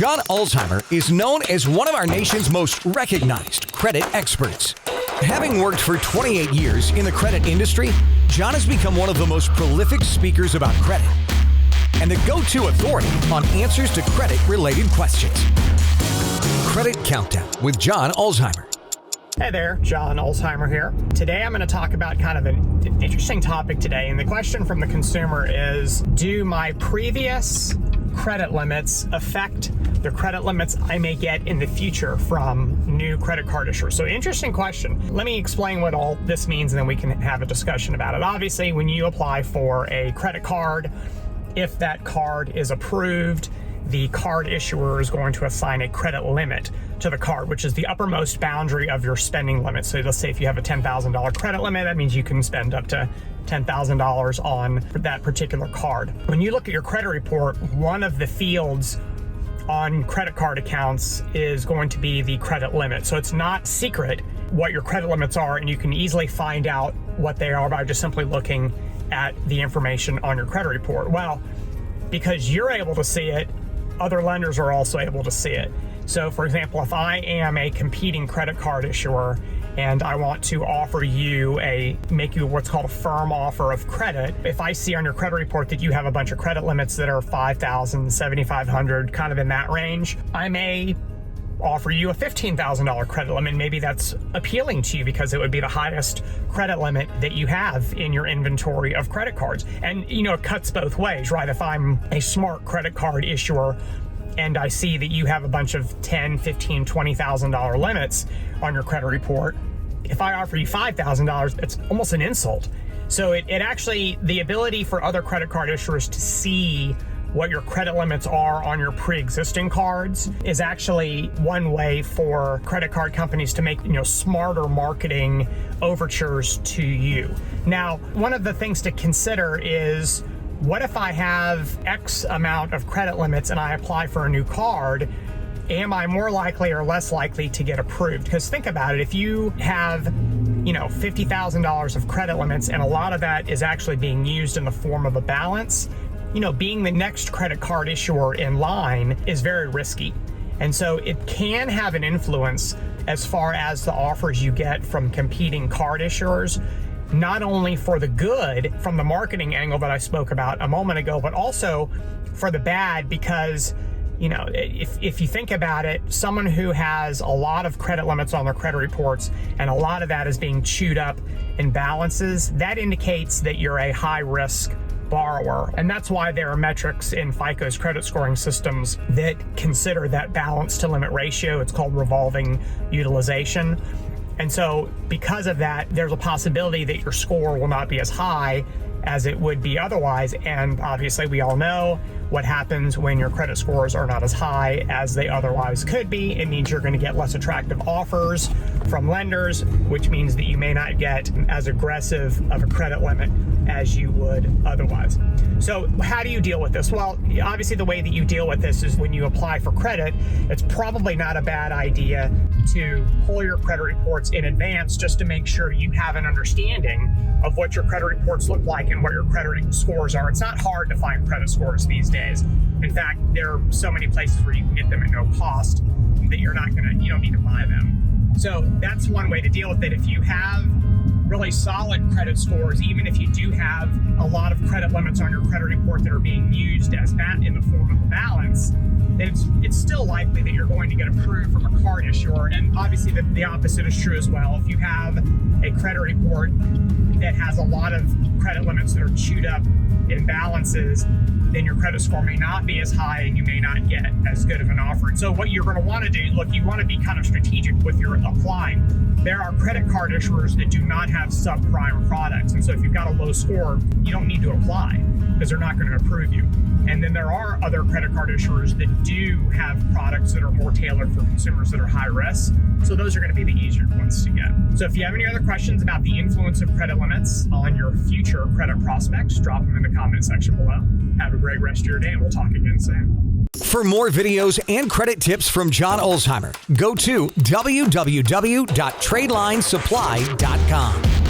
John Ulzheimer is known as one of our nation's most recognized credit experts. Having worked for 28 years in the credit industry, John has become one of the most prolific speakers about credit and the go-to authority on answers to credit-related questions. Credit Countdown with John Ulzheimer. Hey there, John Ulzheimer here. Today I'm going to talk about kind of an interesting topic today, and the question from the consumer is, do my previous credit limits affect the credit limits I may get in the future from new credit card issuers? So interesting question. Let me explain what all this means and then we can have a discussion about it. Obviously, when you apply for a credit card, if that card is approved, the card issuer is going to assign a credit limit to the card, which is the uppermost boundary of your spending limit. So let's say if you have a $10,000 credit limit, that means you can spend up to $10,000 on that particular card. When you look at your credit report, one of the fields on credit card accounts is going to be the credit limit. So it's not secret what your credit limits are, and you can easily find out what they are by just simply looking at the information on your credit report. Well, because you're able to see it, other lenders are also able to see it. So for example, if I am a competing credit card issuer and I want to make you what's called a firm offer of credit, if I see on your credit report that you have a bunch of credit limits that are $5,000, $7,500, kind of in that range, I may offer you a $15,000 credit limit. Maybe that's appealing to you because it would be the highest credit limit that you have in your inventory of credit cards. And it cuts both ways, right? If I'm a smart credit card issuer and I see that you have a bunch of $10,000, $15,000, $20,000 limits on your credit report, if I offer you $5,000, it's almost an insult. So it actually, the ability for other credit card issuers to see what your credit limits are on your pre-existing cards is actually one way for credit card companies to make smarter marketing overtures to you. Now, one of the things to consider is, what if I have X amount of credit limits and I apply for a new card? Am I more likely or less likely to get approved? Because think about it, if you have $50,000 of credit limits and a lot of that is actually being used in the form of a balance, being the next credit card issuer in line is very risky. And so it can have an influence as far as the offers you get from competing card issuers, not only for the good from the marketing angle that I spoke about a moment ago, but also for the bad, because if you think about it, someone who has a lot of credit limits on their credit reports and a lot of that is being chewed up in balances, that indicates that you're a high risk borrower. And that's why there are metrics in FICO's credit scoring systems that consider that balance to limit ratio. It's called revolving utilization. And so because of that, there's a possibility that your score will not be as high as it would be otherwise. And obviously we all know what happens when your credit scores are not as high as they otherwise could be. It means you're going to get less attractive offers from lenders, which means that you may not get as aggressive of a credit limit as you would otherwise. So how do you deal with this? Well, obviously the way that you deal with this is when you apply for credit, it's probably not a bad idea to pull your credit reports in advance just to make sure you have an understanding of what your credit reports look like and what your credit scores are. It's not hard to find credit scores these days. In fact, there are so many places where you can get them at no cost that you don't need to buy them. So that's one way to deal with it. If you have really solid credit scores, even if you do have a lot of credit limits on your credit report that are being used as that in the form of a balance, then it's still likely that you're going to get approved from a card issuer. And obviously the opposite is true as well. If you have a credit report that has a lot of credit limits that are chewed up in balances, then your credit score may not be as high and you may not get as good of an offer. And so what you're going to want to do, you want to be kind of strategic with your applying. There are credit card issuers that do not have subprime products. And so if you've got a low score, you don't need to apply because they're not going to approve you. And then there are other credit card issuers that do have products that are more tailored for consumers that are high risk. So those are going to be the easier ones to get. So if you have any other questions about the influence of credit limits on your future credit prospects, drop them in the comment section below. Have a great rest of your day, and we'll talk again soon. For more videos and credit tips from John Ulzheimer, go to www.tradelinesupply.com.